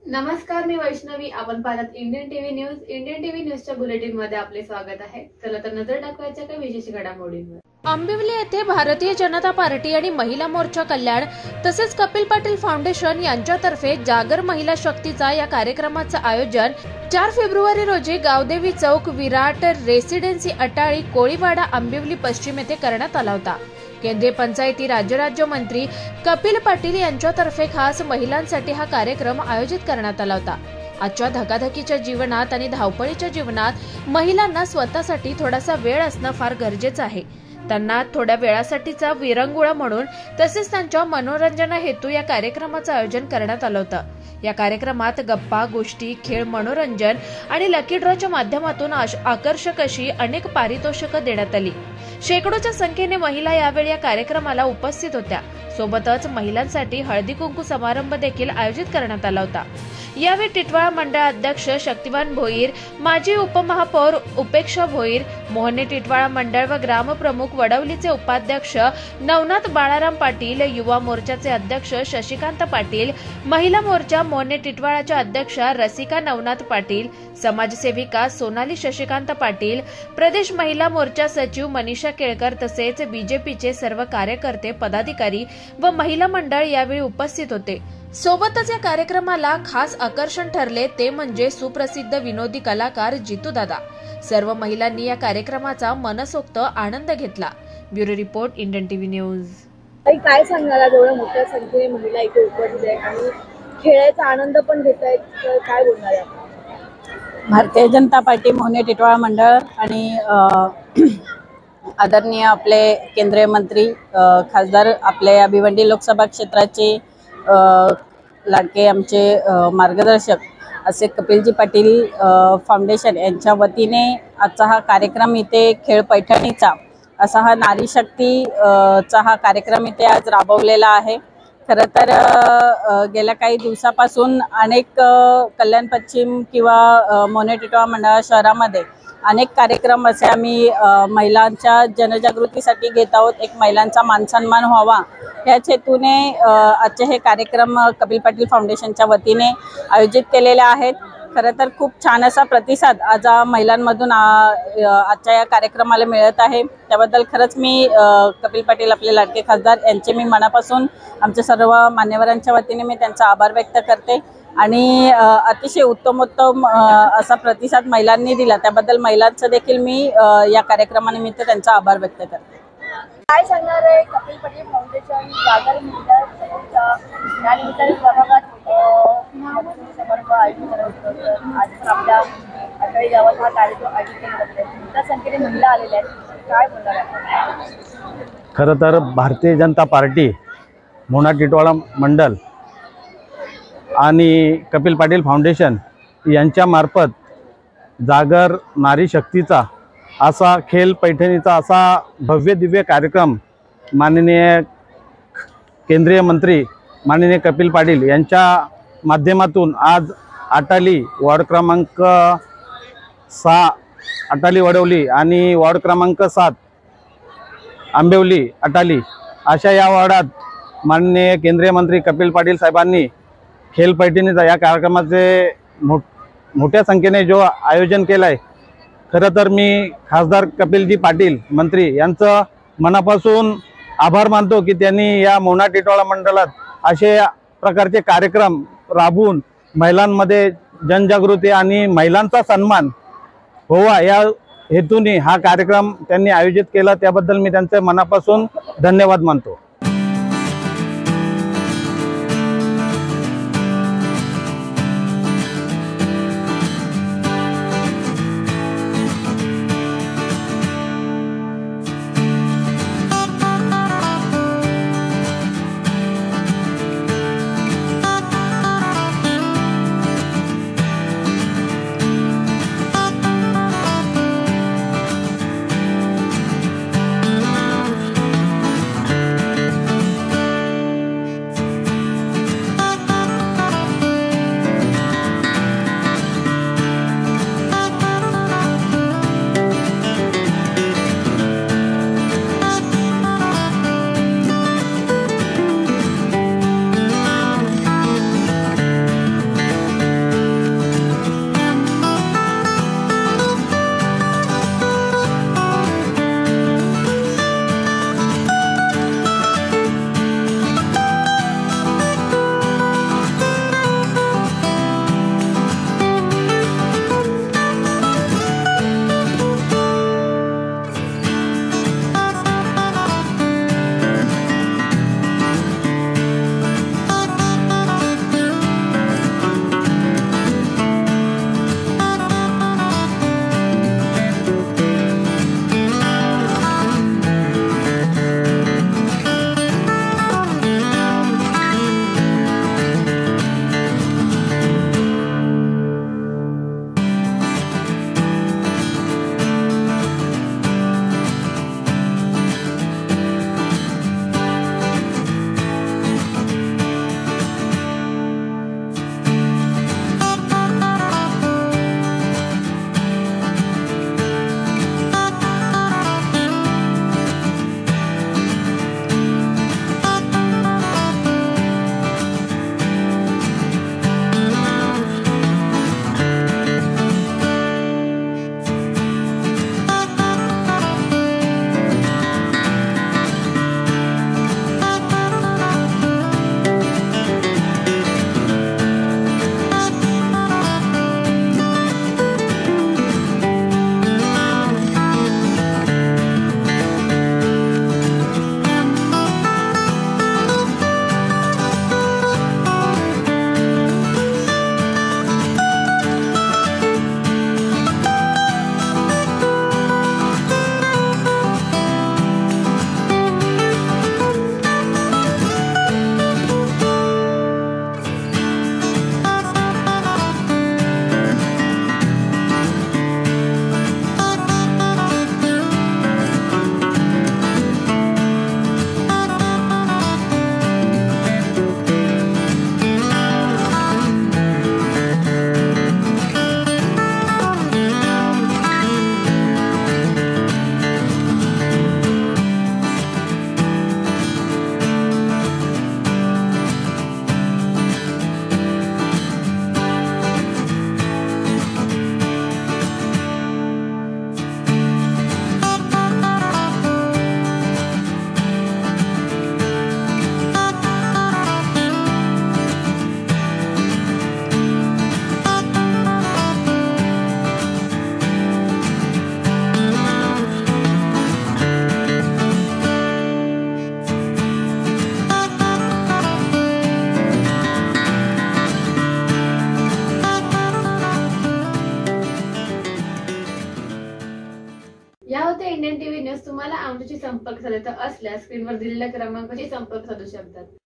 नमस्कार, मी वैष्णवी. आपण पाहत Indian TV news. Indian TV न्यूजच्या बुलेटिन मध्ये आपले स्वागत आहे. चला तर नजर टाकूयाच्या काही विशेष घडामोडींवर. आंबिवली येथे भारतीय जनता पार्टी आणि महिला मोर्चा कल्याण तसेच कपिल पाटील फाउंडेशन यांच्यातर्फे जागर महिला शक्तीचा या कार्यक्रमाचे आयोजन 4 फेब्रुवारी रोजी गावदेवी चौक, विराट रेसिडेन्सी, अटाळी, कोळीवाडा, आंबिवली पश्चिम येथे करण्यात आला होता. केंद्रीय पंचायती राज्यमंत्री कपिल पाटील यांच्यातर्फे खास महिलांसाठी हा कार्यक्रम आयोजित करण्यात आला होता. आजच्या धकाधकीच्या जीवनात आणि धावपळीच्या जीवनात महिलांना स्वतःसाठी थोडासा वेळ असणं फार गरजेचं आहे. त्यांना थोड्या वेळासाठीचा विरंगुळा म्हणून तसेच त्यांच्या मनोरंजन हेतू या कार्यक्रमाचं आयोजन करण्यात आलं होतं. या कार्यक्रमात गप्पा, गोष्टी, खेळ, मनोरंजन आणि लकी ड्रॉच्या माध्यमातून आकर्षक अशी अनेक पारितोषिकं देण्यात आली. शेकडोच्या संख्येने महिला यावेळी या कार्यक्रमाला उपस्थित होत्या. सोबतच महिलांसाठी हळदी कुंकू समारंभ देखील आयोजित करण्यात आला होता. यावेळी टिटवाळा मंडळ अध्यक्ष शक्तिवान भोईर, माजी उपमहापौर उपेक्षा भोईर, मोहने टिटवाळा मंडळ व ग्रामप्रमुख वडवलीचे उपाध्यक्ष नवनाथ बाळाराम पाटील, युवा मोर्चाचे अध्यक्ष शशिकांत पाटील, महिला मोर्चा मोहने टिटवाळाच्या अध्यक्षा रसिका नवनाथ पाटील, समाजसेविका सोनाली शशिकांत पाटील, प्रदेश महिला मोर्चा सचिव मनीषा केळकर तसेच बीजेपीचे सर्व कार्यकर्ते, पदाधिकारी व महिला मंडळ यावेळी उपस्थित होते. सोबतच या कार्यक्रमाला खास आकर्षण ठरले ते म्हणजे सुप्रसिद्ध विनोदी कलाकार जितू दादा. सर्व महिलांनी या कार्यक्रमाचा मनसोक्त आनंद घेतला. Bureau report, Indian TV news. काय सांगणार, एवढ्या मोठ्या संख्येने महिला इथे उपस्थित आहेत आणि खेळाचा आनंद पण घेत आहेत, काय बोलणार आहे? भारतीय जनता पार्टी मोहने टिटवाळा मंडळ आणि आदरणीय आपले केंद्रीय मंत्री खासदार आपले भिवंडी लोकसभा क्षेत्राचे लाडके आमचे मार्गदर्शक असे कपिलजी पाटील फाउंडेशन यांच्या वतीने आजचा हा कार्यक्रम इथे खेळ पैठणीचा असा हा नारी शक्तीचा हा कार्यक्रम इथे आज राबवलेला आहे. खरं तर गेल्या काही दिवसापासून अनेक कल्याण पश्चिम किंवा मोहने टिटवाळा मंडळ शहरामध्ये अनेक कार्यक्रम असे आम्ही महिलांच्या जनजागृतीसाठी घेत आहोत. एक महिलांचा मानसन्मान व्हावा याच हेतूने आजचे हे कार्यक्रम कपिल पाटील फाउंडेशनच्या वतीने आयोजित केलेले आहेत. खरं तर खूप छान असा प्रतिसाद आज महिलांमधून आजच्या या कार्यक्रमाला मिळत आहे. त्याबद्दल खरंच मी कपिल पाटील आपले लाडके खासदार यांचे मी मनापासून आमच्या सर्व मान्यवरांच्या वतीने मी त्यांचा आभार व्यक्त करते आणि अतिशय उत्तमोत्तम असा प्रतिसाद महिलांनी दिला त्याबद्दल महिलांचं देखील मी या कार्यक्रमानिमित्त त्यांचा आभार व्यक्त करते. काय सांगणार आहे कपिल पाटील फाउंडेशन जागर महिला या निमित्ताने प्रभागात समारंभ आयोजित करत होतं. आज पण आपल्या अटाळी गावात हा कार्यक्रम आयोजित केला जातो. मोठ्या संख्येने महिला आलेल्या आहेत, काय बोलणार आहे? खरं तर भारतीय जनता पार्टी मोहना टिटवाळा मंडल आणि कपिल पाटील फाउंडेशन यांच्यामार्फत जागर नारी शक्तीचा असा खेळ पैठणीचा असा भव्य दिव्य कार्यक्रम माननीय केंद्रीय मंत्री माननीय कपिल पाटील यांच्या माध्यमातून आज अटाली वार्ड क्रमांक 6 अटाली वडवली आणि वार्ड क्रमांक 7 आंबिवली अटाली अशा या वार्डात माननीय केंद्रीय मंत्री कपिल पाटील साहेबांनी खेळ पैठणीचा या कार्यक्रमाचे मोठ्या संख्येने जो आयोजन केलं आहे. खरं तर मी खासदार कपिलजी पाटील मंत्री यांचं मनापासून आभार मानतो की त्यांनी या मोहना टिटवाळा मंडळात असे प्रकारचे कार्यक्रम राबवून महिलांमध्ये जनजागृती आणि महिलांचा सन्मान व्हावा या हेतूने हा कार्यक्रम त्यांनी आयोजित केला. त्याबद्दल मी त्यांचे मनापासून धन्यवाद मानतो. या होत्या इंडियन टीव्ही न्यूज. तुम्हाला आमच्याशी संपर्क साधायचा असल्यास स्क्रीनवर दिलेल्या क्रमांकाशी संपर्क साधू शकतात.